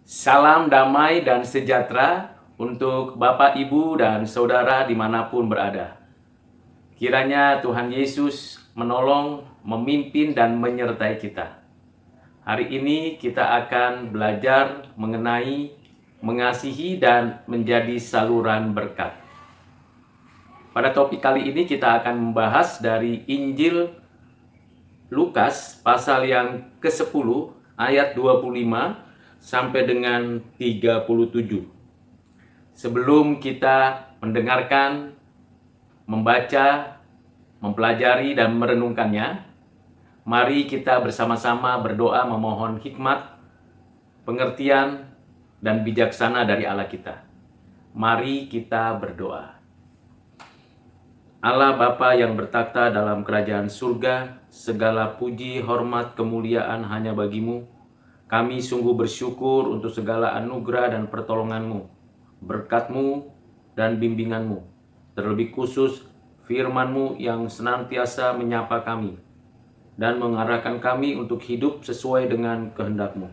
Salam damai dan sejahtera untuk Bapak, Ibu, dan Saudara dimanapun berada. Kiranya Tuhan Yesus menolong, memimpin, dan menyertai kita. Hari ini kita akan belajar mengenai mengasihi dan menjadi saluran berkat. Pada topik kali ini kita akan membahas dari Injil Lukas pasal yang ke-10 ayat 25 sampai dengan 37. Sebelum kita mendengarkan, membaca, mempelajari, dan merenungkannya, mari kita bersama-sama berdoa memohon hikmat, pengertian, dan bijaksana dari Allah kita. Mari kita berdoa. Allah Bapa yang bertakhta dalam kerajaan surga, segala puji, hormat, kemuliaan hanya bagimu. Kami sungguh bersyukur untuk segala anugerah dan pertolongan-Mu, berkat-Mu dan bimbingan-Mu, terlebih khusus firman-Mu yang senantiasa menyapa kami dan mengarahkan kami untuk hidup sesuai dengan kehendak-Mu.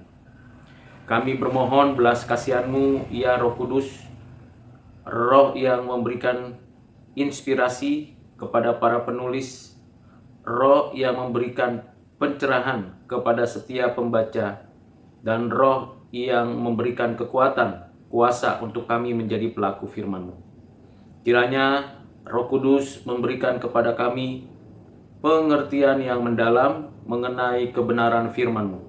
Kami bermohon belas kasihan-Mu, ya Roh Kudus, Roh yang memberikan inspirasi kepada para penulis, Roh yang memberikan pencerahan kepada setiap pembaca, dan Roh yang memberikan kekuatan, kuasa untuk kami menjadi pelaku firman-Mu. Kiranya Roh Kudus memberikan kepada kami pengertian yang mendalam mengenai kebenaran firman-Mu.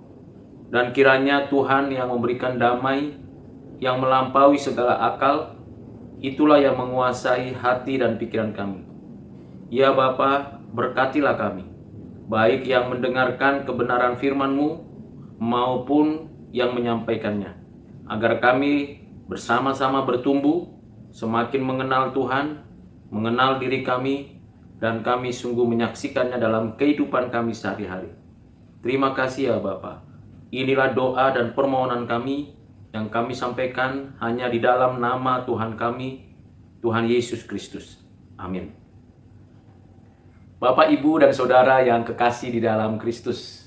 Dan kiranya Tuhan yang memberikan damai yang melampaui segala akal, itulah yang menguasai hati dan pikiran kami. Ya Bapa, berkatilah kami, baik yang mendengarkan kebenaran firman-Mu maupun yang menyampaikannya, agar kami bersama-sama bertumbuh, semakin mengenal Tuhan, mengenal diri kami, dan kami sungguh menyaksikannya dalam kehidupan kami sehari-hari. Terima kasih ya Bapa. Inilah doa dan permohonan kami yang kami sampaikan hanya di dalam nama Tuhan kami, Tuhan Yesus Kristus. Amin. Bapak, Ibu, dan Saudara yang kekasih di dalam Kristus,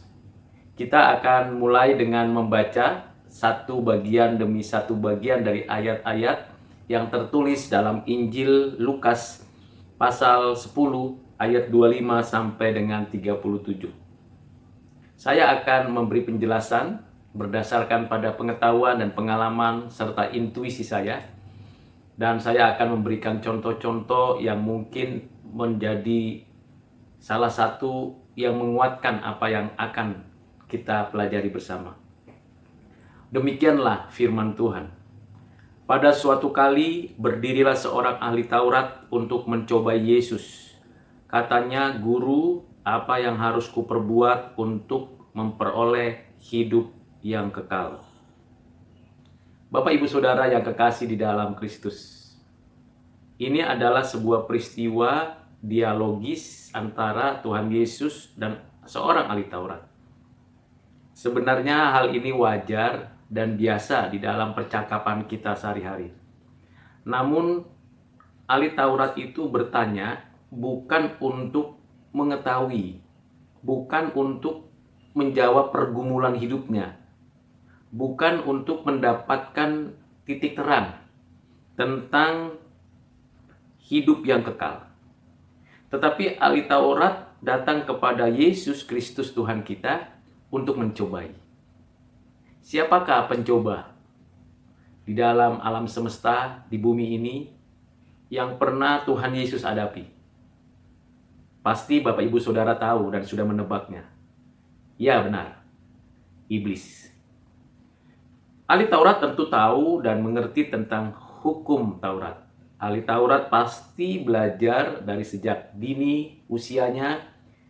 kita akan mulai dengan membaca satu bagian demi satu bagian dari ayat-ayat yang tertulis dalam Injil Lukas pasal 10 ayat 25 sampai dengan 37. Saya akan memberi penjelasan berdasarkan pada pengetahuan dan pengalaman serta intuisi saya, dan saya akan memberikan contoh-contoh yang mungkin menjadi salah satu yang menguatkan apa yang akan kita pelajari bersama. Demikianlah firman Tuhan. Pada suatu kali berdirilah seorang ahli Taurat untuk mencobai Yesus. Katanya, "Guru, apa yang harus kuperbuat untuk memperoleh hidup yang kekal?" Bapak, Ibu, Saudara yang kekasih di dalam Kristus, ini adalah sebuah peristiwa dialogis antara Tuhan Yesus dan seorang ahli Taurat. Sebenarnya hal ini wajar dan biasa di dalam percakapan kita sehari-hari. Namun, ahli Taurat itu bertanya bukan untuk mengetahui, bukan untuk menjawab pergumulan hidupnya, bukan untuk mendapatkan titik terang tentang hidup yang kekal. Tetapi ahli Taurat datang kepada Yesus Kristus Tuhan kita untuk mencobai. Siapakah pencoba di dalam alam semesta di bumi ini yang pernah Tuhan Yesus hadapi? Pasti Bapak, Ibu, Saudara tahu dan sudah menebaknya. Ya, benar. Iblis. Ahli Taurat tentu tahu dan mengerti tentang hukum Taurat. Ahli Taurat pasti belajar dari sejak dini usianya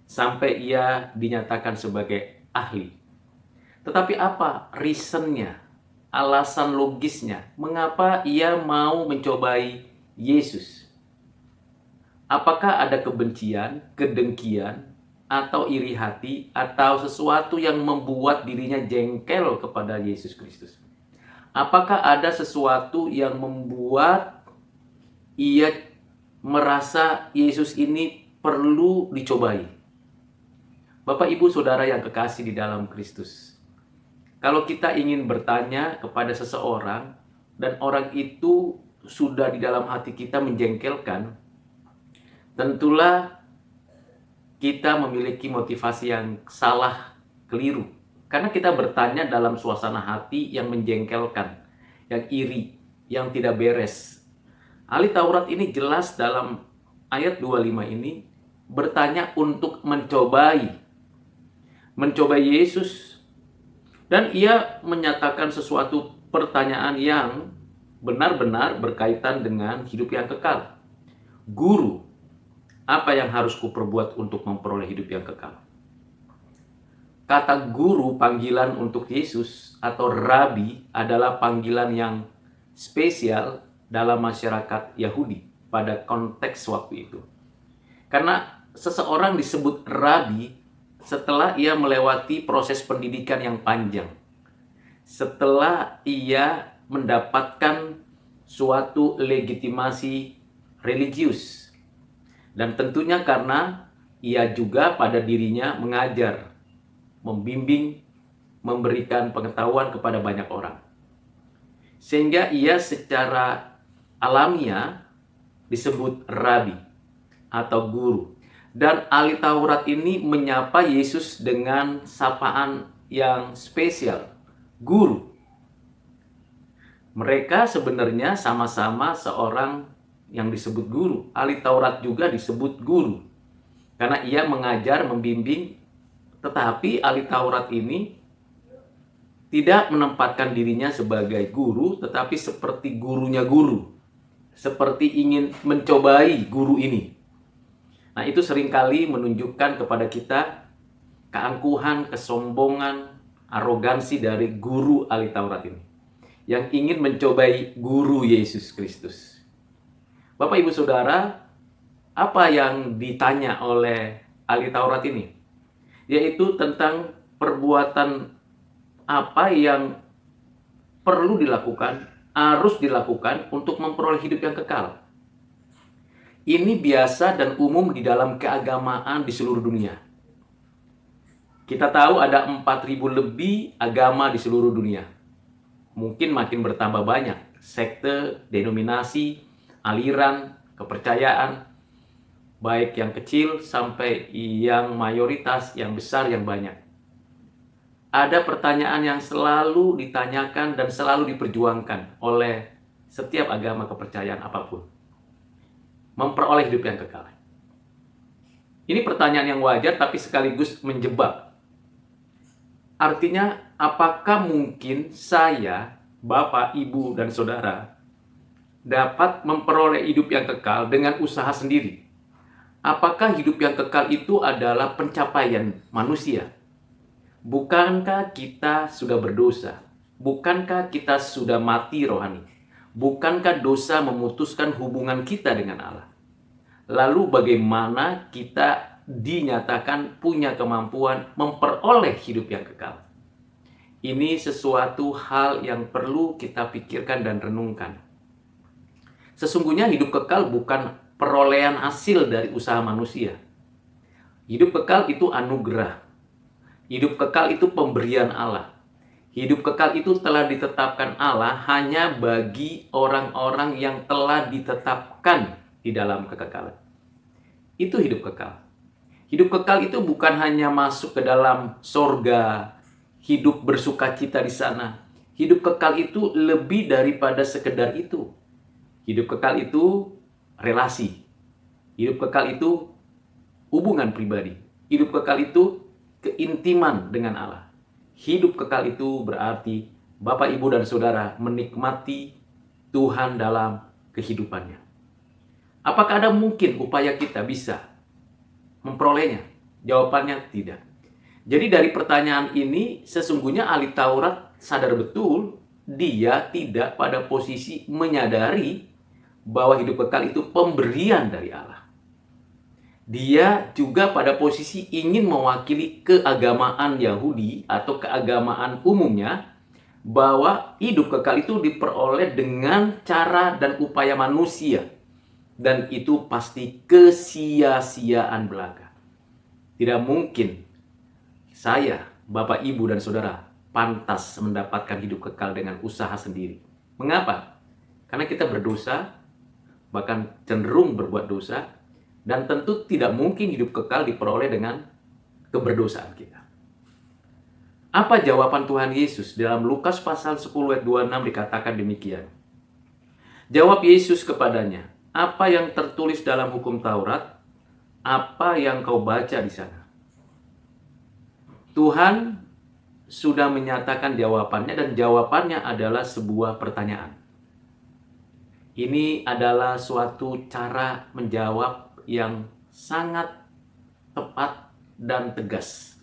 sampai ia dinyatakan sebagai ahli. Tetapi apa reasonnya, alasan logisnya, mengapa ia mau mencobai Yesus? Apakah ada kebencian, kedengkian, atau iri hati, atau sesuatu yang membuat dirinya jengkel kepada Yesus Kristus? Apakah ada sesuatu yang membuat ia merasa Yesus ini perlu dicobai? Bapak, Ibu, Saudara yang kekasih di dalam Kristus, Kalau kita ingin bertanya kepada seseorang dan orang itu sudah di dalam hati kita menjengkelkan, tentulah kita memiliki motivasi yang salah, keliru. Karena kita bertanya dalam suasana hati yang menjengkelkan, yang iri, yang tidak beres. Ahli Taurat ini jelas dalam ayat 25 ini bertanya untuk mencobai Yesus. Dan ia menyatakan sesuatu pertanyaan yang benar-benar berkaitan dengan hidup yang kekal. Guru, apa yang harus kuperbuat untuk memperoleh hidup yang kekal? Kata guru, panggilan untuk Yesus atau rabi adalah panggilan yang spesial dalam masyarakat Yahudi pada konteks waktu itu. Karena seseorang disebut rabi setelah ia melewati proses pendidikan yang panjang. Setelah ia mendapatkan suatu legitimasi religius. Dan tentunya karena ia juga pada dirinya mengajar, membimbing, memberikan pengetahuan kepada banyak orang. Sehingga ia secara alamiah disebut rabi atau guru. Dan ahli Taurat ini menyapa Yesus dengan sapaan yang spesial, guru. Mereka sebenarnya sama-sama seorang yang disebut guru. Ahli Taurat juga disebut guru. Karena ia mengajar, membimbing, tetapi ahli Taurat ini tidak menempatkan dirinya sebagai guru, tetapi seperti gurunya guru. Seperti ingin mencobai guru ini. Nah, itu seringkali menunjukkan kepada kita keangkuhan, kesombongan, arogansi dari guru ahli Taurat ini. Yang ingin mencobai guru Yesus Kristus. Bapak, Ibu, Saudara, apa yang ditanya oleh ahli Taurat ini? Yaitu tentang perbuatan apa yang perlu dilakukan, harus dilakukan untuk memperoleh hidup yang kekal. Ini biasa dan umum di dalam keagamaan di seluruh dunia. Kita tahu ada 4.000 lebih agama di seluruh dunia. Mungkin makin bertambah banyak. Sekte, denominasi, aliran, kepercayaan. Baik yang kecil sampai yang mayoritas, yang besar, yang banyak. Ada pertanyaan yang selalu ditanyakan dan selalu diperjuangkan oleh setiap agama kepercayaan apapun. Memperoleh hidup yang kekal. Ini pertanyaan yang wajar tapi sekaligus menjebak. Artinya, apakah mungkin saya, Bapak, Ibu, dan Saudara dapat memperoleh hidup yang kekal dengan usaha sendiri? Apakah hidup yang kekal itu adalah pencapaian manusia? Bukankah kita sudah berdosa? Bukankah kita sudah mati rohani? Bukankah dosa memutuskan hubungan kita dengan Allah? Lalu bagaimana kita dinyatakan punya kemampuan memperoleh hidup yang kekal? Ini sesuatu hal yang perlu kita pikirkan dan renungkan. Sesungguhnya hidup kekal bukan perolehan hasil dari usaha manusia. Hidup kekal itu anugerah. Hidup kekal itu pemberian Allah. Hidup kekal itu telah ditetapkan Allah hanya bagi orang-orang yang telah ditetapkan di dalam kekekalan. Itu hidup kekal. Hidup kekal itu bukan hanya masuk ke dalam sorga, hidup bersukacita di sana. Hidup kekal itu lebih daripada sekedar itu. Hidup kekal itu relasi. Hidup kekal itu hubungan pribadi. Hidup kekal itu keintiman dengan Allah. Hidup kekal itu berarti Bapak, Ibu, dan Saudara menikmati Tuhan dalam kehidupannya. Apakah ada mungkin upaya kita bisa memperolehnya? Jawabannya tidak. Jadi dari pertanyaan ini sesungguhnya ahli Taurat sadar betul dia tidak pada posisi menyadari bahwa hidup kekal itu pemberian dari Allah. Dia juga pada posisi ingin mewakili keagamaan Yahudi atau keagamaan umumnya bahwa hidup kekal itu diperoleh dengan cara dan upaya manusia. Dan itu pasti kesia-siaan belaka. Tidak mungkin saya, Bapak, Ibu, dan Saudara pantas mendapatkan hidup kekal dengan usaha sendiri. Mengapa? Karena kita berdosa, bahkan cenderung berbuat dosa, dan tentu tidak mungkin hidup kekal diperoleh dengan keberdosaan kita. Apa jawaban Tuhan Yesus? Dalam Lukas pasal 10 ayat 26 dikatakan demikian. Jawab Yesus kepadanya, apa yang tertulis dalam hukum Taurat? Apa yang kau baca di sana? Tuhan sudah menyatakan jawabannya, dan jawabannya adalah sebuah pertanyaan. Ini adalah suatu cara menjawab yang sangat tepat dan tegas.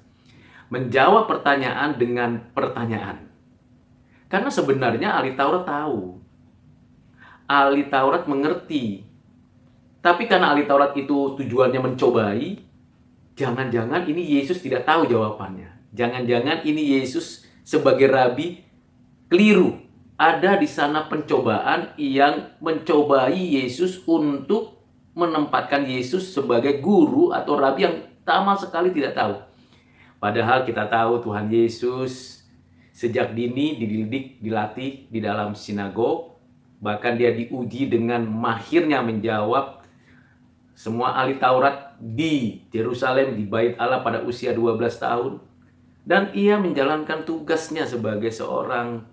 Menjawab pertanyaan dengan pertanyaan. Karena sebenarnya ahli Taurat tahu. Ahli Taurat mengerti. Tapi karena ahli Taurat itu tujuannya mencobai, jangan-jangan ini Yesus tidak tahu jawabannya. Jangan-jangan ini Yesus sebagai rabi keliru. Ada di sana pencobaan yang mencobai Yesus untuk menempatkan Yesus sebagai guru atau rabi yang sama sekali tidak tahu. Padahal kita tahu Tuhan Yesus sejak dini dididik, dilatih di dalam sinagog. Bahkan dia diuji dengan mahirnya menjawab semua ahli Taurat di Yerusalem, di Bait Allah pada usia 12 tahun. Dan ia menjalankan tugasnya sebagai seorang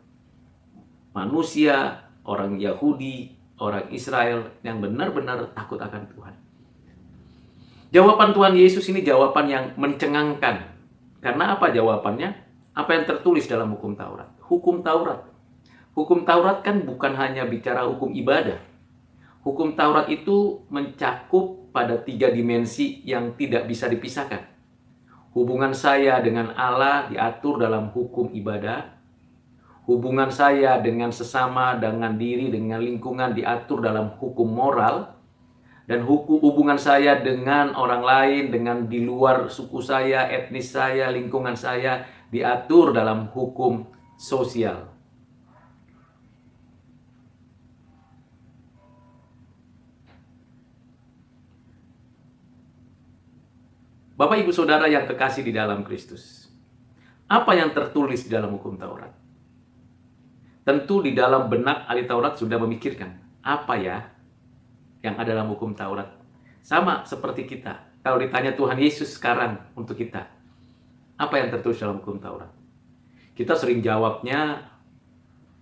manusia, orang Yahudi, orang Israel yang benar-benar takut akan Tuhan. Jawaban Tuhan Yesus ini jawaban yang mencengangkan. Karena apa jawabannya? Apa yang tertulis dalam hukum Taurat? Hukum Taurat. Hukum Taurat kan bukan hanya bicara hukum ibadah. Hukum Taurat itu mencakup pada 3 dimensi yang tidak bisa dipisahkan. Hubungan saya dengan Allah diatur dalam hukum ibadah. Hubungan saya dengan sesama, dengan diri, dengan lingkungan diatur dalam hukum moral. Dan hubungan saya dengan orang lain, dengan di luar suku saya, etnis saya, lingkungan saya, diatur dalam hukum sosial. Bapak, Ibu, Saudara yang kekasih di dalam Kristus, apa yang tertulis di dalam hukum Taurat? Tentu di dalam benak ahli Taurat sudah memikirkan, apa ya yang ada dalam hukum Taurat? Sama seperti kita. Kalau ditanya Tuhan Yesus sekarang untuk kita, apa yang tertulis dalam hukum Taurat? Kita sering jawabnya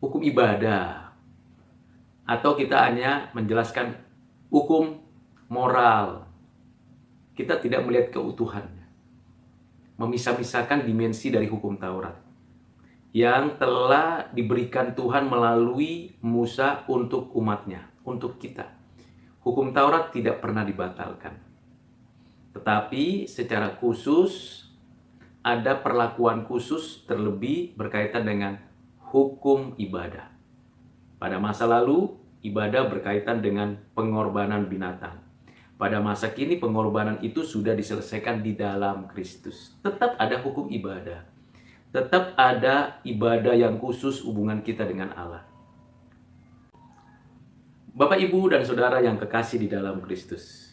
hukum ibadah. Atau kita hanya menjelaskan hukum moral. Kita tidak melihat keutuhannya. Memisah-misahkan dimensi dari hukum Taurat yang telah diberikan Tuhan melalui Musa untuk umatnya, untuk kita. Hukum Taurat tidak pernah dibatalkan. Tetapi secara khusus ada perlakuan khusus terlebih berkaitan dengan hukum ibadah. Pada masa lalu, ibadah berkaitan dengan pengorbanan binatang. Pada masa kini, pengorbanan itu sudah diselesaikan di dalam Kristus. Tetap ada hukum ibadah. Tetap ada ibadah yang khusus hubungan kita dengan Allah. Bapak, Ibu, dan Saudara yang kekasih di dalam Kristus.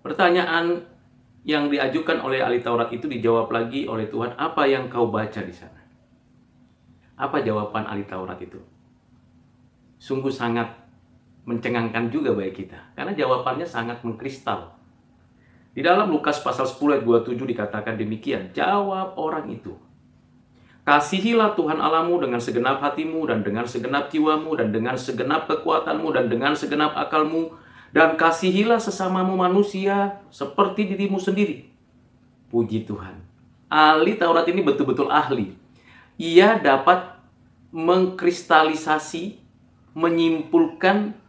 Pertanyaan yang diajukan oleh ahli Taurat itu dijawab lagi oleh Tuhan, apa yang kau baca di sana? Apa jawaban ahli Taurat itu? Sungguh sangat mencengangkan juga bagi kita, karena jawabannya sangat mengkristal. Di dalam Lukas pasal 10 ayat 27 dikatakan demikian, jawab orang itu, kasihilah Tuhan Allahmu dengan segenap hatimu, dan dengan segenap jiwamu, dan dengan segenap kekuatanmu, dan dengan segenap akalmu, dan kasihilah sesamamu manusia seperti dirimu sendiri. Puji Tuhan. Ahli Taurat ini betul-betul ahli. Ia dapat mengkristalisasi, menyimpulkan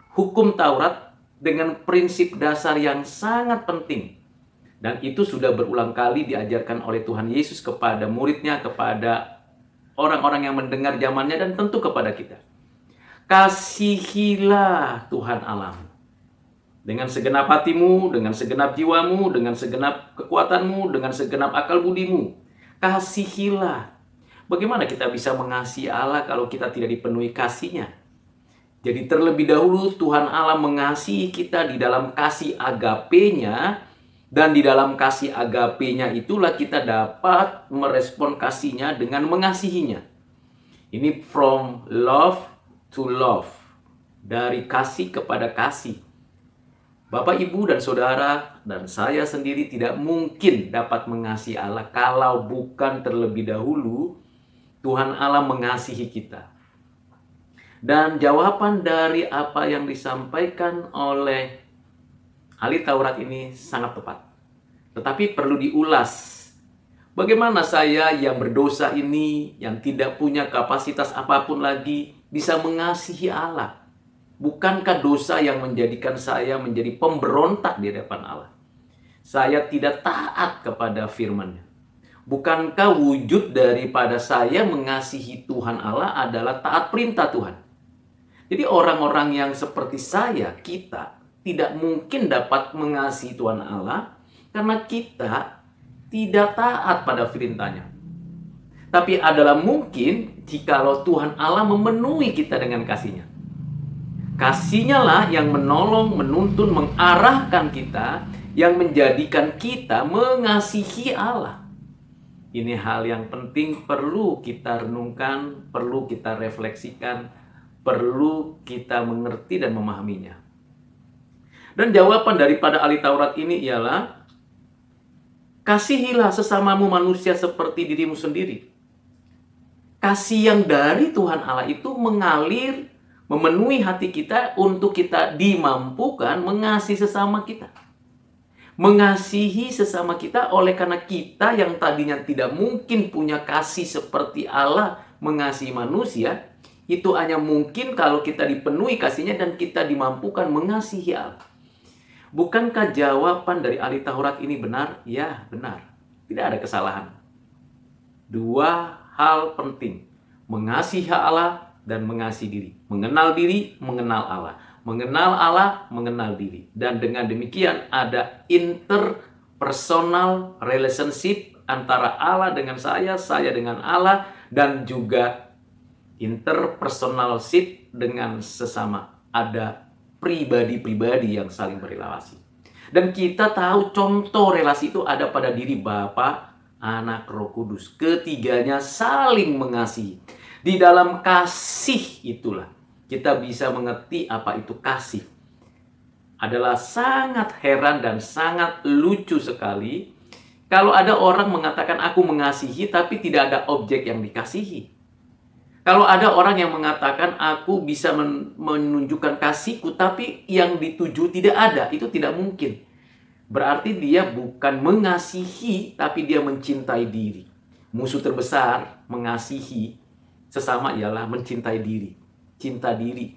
hukum Taurat dengan prinsip dasar yang sangat penting. Dan itu sudah berulang kali diajarkan oleh Tuhan Yesus kepada muridnya, kepada orang-orang yang mendengar zamannya, dan tentu kepada kita. Kasihilah Tuhan Allahmu dengan segenap hatimu, dengan segenap jiwamu, dengan segenap kekuatanmu, dengan segenap akal budimu. Kasihilah. Bagaimana kita bisa mengasihi Allah kalau kita tidak dipenuhi kasih-Nya? Jadi terlebih dahulu Tuhan Allah mengasihi kita di dalam kasih agape-Nya, Dan di dalam kasih agape-nya itulah kita dapat merespon kasihnya dengan mengasihinya. Ini from love to love. Dari kasih kepada kasih. Bapak, Ibu, dan Saudara, dan saya sendiri tidak mungkin dapat mengasihi Allah kalau bukan terlebih dahulu Tuhan Allah mengasihi kita. Dan jawaban dari apa yang disampaikan oleh ahli Taurat ini sangat tepat. Tetapi perlu diulas. Bagaimana saya yang berdosa ini, yang tidak punya kapasitas apapun lagi, bisa mengasihi Allah? Bukankah dosa yang menjadikan saya menjadi pemberontak di hadapan Allah? Saya tidak taat kepada firman-Nya. Bukankah wujud daripada saya mengasihi Tuhan Allah adalah taat perintah Tuhan? Jadi orang-orang yang seperti saya, kita tidak mungkin dapat mengasihi Tuhan Allah karena kita tidak taat pada perintah-Nya. Tapi adalah mungkin jikalau Tuhan Allah memenuhi kita dengan kasih-Nya. Kasih-Nya lah yang menolong, menuntun, mengarahkan kita, yang menjadikan kita mengasihi Allah. Ini hal yang penting, perlu kita renungkan, perlu kita refleksikan, perlu kita mengerti dan memahaminya. Dan jawaban daripada ahli Taurat ini ialah, kasihilah sesamamu manusia seperti dirimu sendiri. Kasih yang dari Tuhan Allah itu mengalir, memenuhi hati kita untuk kita dimampukan mengasihi sesama kita. Mengasihi sesama kita oleh karena kita yang tadinya tidak mungkin punya kasih seperti Allah mengasihi manusia, itu hanya mungkin kalau kita dipenuhi kasih-Nya dan kita dimampukan mengasihi Allah. Bukankah jawaban dari ahli Taurat ini benar? Ya, benar. Tidak ada kesalahan. Dua hal penting. Mengasihi Allah dan mengasihi diri. Mengenal diri, mengenal Allah. Mengenal Allah, mengenal diri. Dan dengan demikian ada interpersonal relationship antara Allah dengan saya dengan Allah, dan juga interpersonalship dengan sesama. Ada pribadi-pribadi yang saling berrelasi. Dan kita tahu contoh relasi itu ada pada diri Bapa, Anak, Roh Kudus. Ketiganya saling mengasihi. Di dalam kasih itulah kita bisa mengerti apa itu kasih. Adalah sangat heran dan sangat lucu sekali kalau ada orang mengatakan aku mengasihi tapi tidak ada objek yang dikasihi. Kalau ada orang yang mengatakan aku bisa menunjukkan kasihku tapi yang dituju tidak ada, itu tidak mungkin. Berarti dia bukan mengasihi tapi dia mencintai diri. Musuh terbesar mengasihi sesama ialah mencintai diri, cinta diri.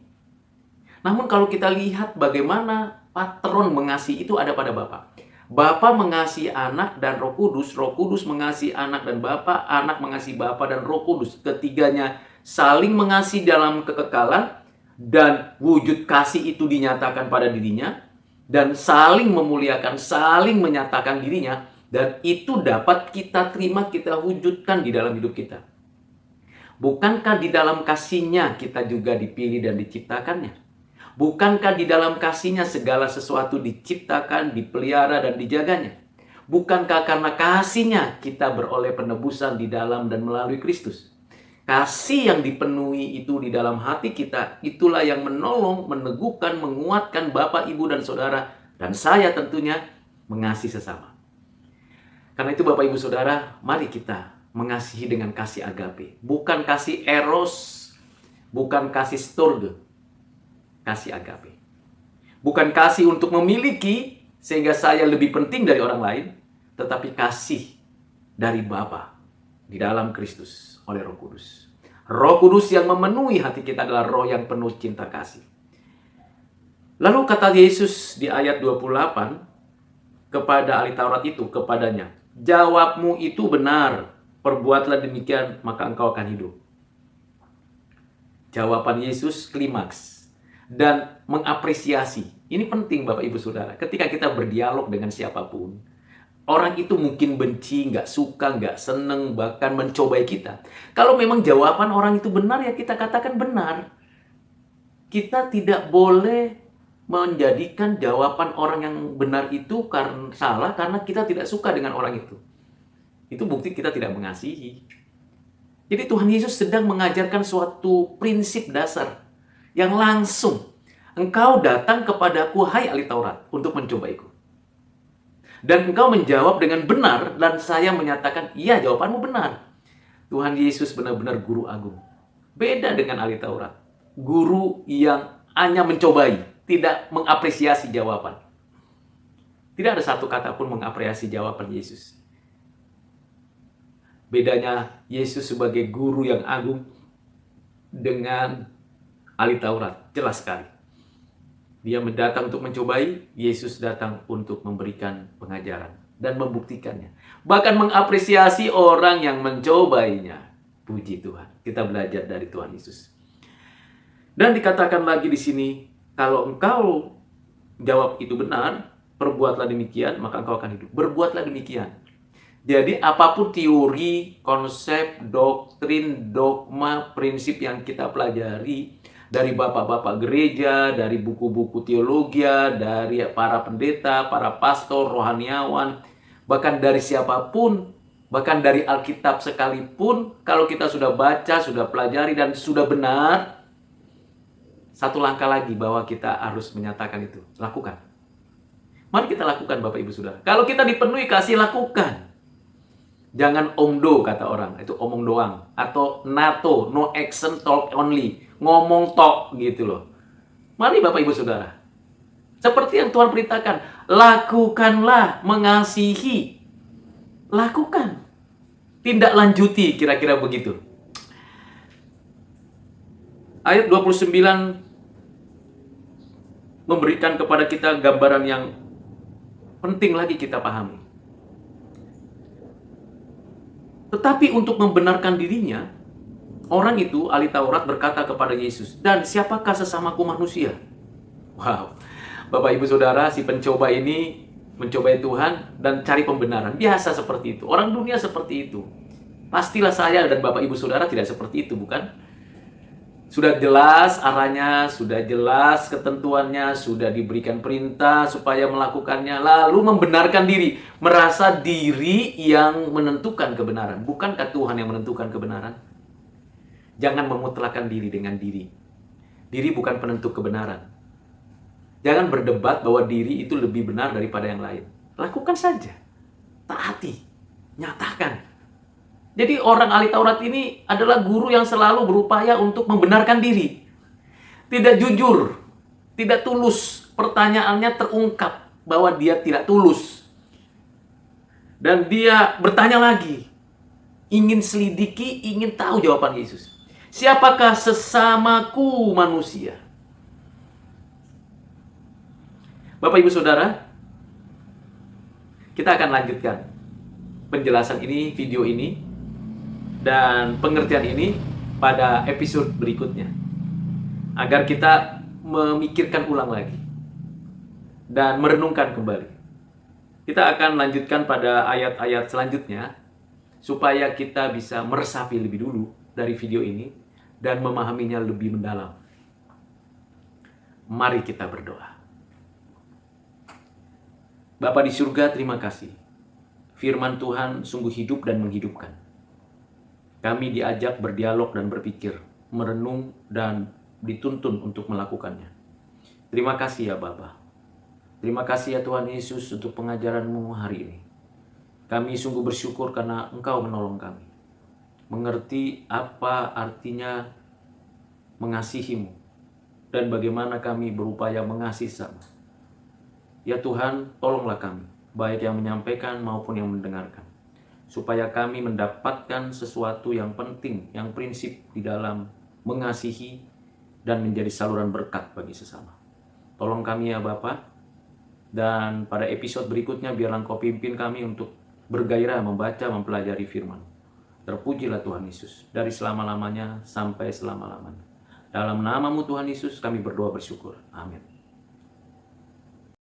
Namun kalau kita lihat bagaimana patron mengasihi itu ada pada Bapa. Bapa mengasihi Anak dan Roh Kudus mengasihi Anak dan Bapa, Anak mengasihi Bapa dan Roh Kudus. Ketiganya saling mengasihi dalam kekekalan, dan wujud kasih itu dinyatakan pada dirinya, dan saling memuliakan, saling menyatakan dirinya, dan itu dapat kita terima, kita wujudkan di dalam hidup kita. Bukankah di dalam kasih-Nya kita juga dipilih dan diciptakannya? Bukankah di dalam kasih-Nya segala sesuatu diciptakan, dipelihara, dan dijaganya? Bukankah karena kasih-Nya kita beroleh penebusan di dalam dan melalui Kristus? Kasih yang dipenuhi itu di dalam hati kita, itulah yang menolong, meneguhkan, menguatkan Bapak, Ibu, dan Saudara, dan saya tentunya mengasihi sesama. Karena itu Bapak, Ibu, Saudara, mari kita mengasihi dengan kasih agape. Bukan kasih eros, bukan kasih storge. Kasih agape. Bukan kasih untuk memiliki sehingga saya lebih penting dari orang lain, tetapi kasih dari Bapa di dalam Kristus oleh Roh Kudus. Roh Kudus yang memenuhi hati kita adalah roh yang penuh cinta kasih. Lalu kata Yesus di ayat 28 kepada ahli Taurat itu, kepadanya, jawabmu itu benar, perbuatlah demikian, maka engkau akan hidup. Jawaban Yesus klimaks dan mengapresiasi. Ini penting Bapak Ibu Saudara. Ketika kita berdialog dengan siapapun, orang itu mungkin benci, nggak suka, nggak seneng, bahkan mencobai kita. Kalau memang jawaban orang itu benar, ya kita katakan benar. Kita tidak boleh menjadikan jawaban orang yang benar itu karena salah karena kita tidak suka dengan orang itu. Itu bukti kita tidak mengasihi. Jadi Tuhan Yesus sedang mengajarkan suatu prinsip dasar yang langsung. Engkau datang kepadaku, hai ahli Taurat, untuk mencobaiku. Dan engkau menjawab dengan benar, dan saya menyatakan, iya, jawabanmu benar. Tuhan Yesus benar-benar guru agung. Beda dengan ahli Taurat. Guru yang hanya mencobai, tidak mengapresiasi jawaban. Tidak ada satu kata pun mengapresiasi jawaban Yesus. Bedanya Yesus sebagai guru yang agung dengan ahli Taurat, jelas sekali. Dia datang untuk mencobai, Yesus datang untuk memberikan pengajaran dan membuktikannya. Bahkan mengapresiasi orang yang mencobainya. Puji Tuhan. Kita belajar dari Tuhan Yesus. Dan dikatakan lagi di sini, kalau engkau jawab itu benar, perbuatlah demikian, maka engkau akan hidup. Berbuatlah demikian. Jadi apapun teori, konsep, doktrin, dogma, prinsip yang kita pelajari dari bapak-bapak gereja, dari buku-buku teologi, dari para pendeta, para pastor, rohaniawan, bahkan dari siapapun, bahkan dari Alkitab sekalipun, kalau kita sudah baca, sudah pelajari, dan sudah benar, satu langkah lagi bahwa kita harus menyatakan itu. Lakukan. Mari kita lakukan, Bapak Ibu Saudara. Kalau kita dipenuhi kasih, lakukan. Jangan omdo, kata orang. Itu omong doang. Atau NATO, no action, talk only. Ngomong tok, gitu loh. Mari Bapak Ibu Saudara. Seperti yang Tuhan perintahkan. Lakukanlah, mengasihi. Lakukan. Tindak lanjuti, kira-kira begitu. Ayat 29 memberikan kepada kita gambaran yang penting lagi kita pahami. Tetapi untuk membenarkan dirinya, orang itu, ahli Taurat, berkata kepada Yesus, dan siapakah sesamaku manusia? Wow, Bapak Ibu Saudara, si pencoba ini mencobai Tuhan dan cari pembenaran. Biasa seperti itu. Orang dunia seperti itu. Pastilah saya dan Bapak Ibu Saudara tidak seperti itu, bukan? Sudah jelas arahnya, sudah jelas ketentuannya, sudah diberikan perintah supaya melakukannya, lalu membenarkan diri, merasa diri yang menentukan kebenaran. Bukankah Tuhan yang menentukan kebenaran? Jangan memutlakan diri dengan diri. Diri bukan penentu kebenaran. Jangan berdebat bahwa diri itu lebih benar daripada yang lain. Lakukan saja. Taati. Nyatakan. Jadi orang ahli Taurat ini adalah guru yang selalu berupaya untuk membenarkan diri. Tidak jujur, tidak tulus. Pertanyaannya terungkap bahwa dia tidak tulus. Dan dia bertanya lagi. Ingin selidiki, ingin tahu jawaban Yesus. Siapakah sesamaku manusia? Bapak Ibu Saudara, kita akan lanjutkan penjelasan ini, video ini, dan pengertian ini pada episode berikutnya. Agar kita memikirkan ulang lagi dan merenungkan kembali. Kita akan lanjutkan pada ayat-ayat selanjutnya supaya kita bisa meresapi lebih dulu dari video ini dan memahaminya lebih mendalam. Mari kita berdoa. Bapa di surga, terima kasih. Firman Tuhan sungguh hidup dan menghidupkan. Kami diajak berdialog dan berpikir, merenung dan dituntun untuk melakukannya. Terima kasih ya Bapa. Terima kasih ya Tuhan Yesus untuk pengajaran-Mu hari ini. Kami sungguh bersyukur karena Engkau menolong kami. Mengerti apa artinya mengasihi-Mu dan bagaimana kami berupaya mengasihi sama. Ya Tuhan, tolonglah kami, baik yang menyampaikan maupun yang mendengarkan. Supaya kami mendapatkan sesuatu yang penting, yang prinsip di dalam mengasihi dan menjadi saluran berkat bagi sesama. Tolong kami ya Bapa, dan pada episode berikutnya biarlah Engkau pimpin kami untuk bergairah membaca, mempelajari firman. Terpujilah Tuhan Yesus, dari selama-lamanya sampai selama-lamanya. Dalam nama-Mu Tuhan Yesus kami berdoa bersyukur. Amin.